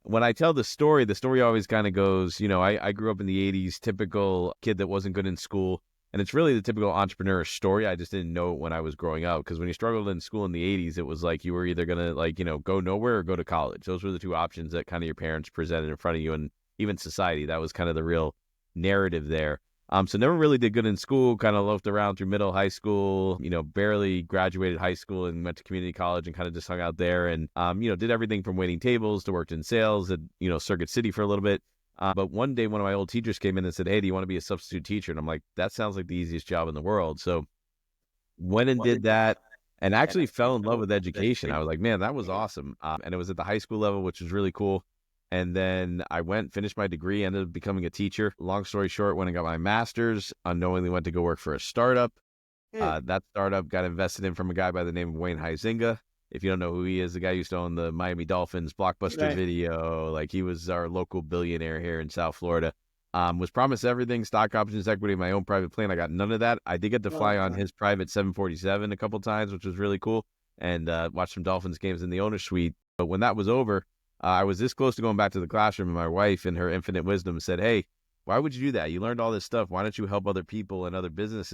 when I tell the story always kind of goes, I grew up in the 80s, typical kid that wasn't good in school. And it's really the typical entrepreneur story. I just didn't know it when I was growing up. Because when you struggled in school in the 80s, it was like you were either going to, go nowhere or go to college. Those were the two options that kind of your parents presented in front of you. And even society, that was kind of the real narrative there. So never really did good in school, kind of loafed around through middle high school, barely graduated high school and went to community college and kind of just hung out there and, did everything from waiting tables to worked in sales at, Circuit City for a little bit. But one day, one of my old teachers came in and said, "Hey, do you want to be a substitute teacher?" And I'm like, that sounds like the easiest job in the world. So went and did that and actually fell in love with education. I was like, man, that was awesome. And it was at the high school level, which was really cool. And then I went, finished my degree, ended up becoming a teacher. Long story short, went and got my master's, unknowingly went to go work for a startup. Mm, That startup got invested in from a guy by the name of Wayne Huizinga. If you don't know who he is, the guy used to own the Miami Dolphins, Blockbuster right. Video. Like he was our local billionaire here in South Florida. Was promised everything, stock options, equity, my own private plane. I got none of that. I did get to Oh, fly on God. his private 747 a couple times, which was really cool, and watch some Dolphins games in the owner's suite. But when that was over, I was this close to going back to the classroom, and my wife, in her infinite wisdom, said, "Hey, why would you do that? You learned all this stuff. Why don't you help other people and other businesses?"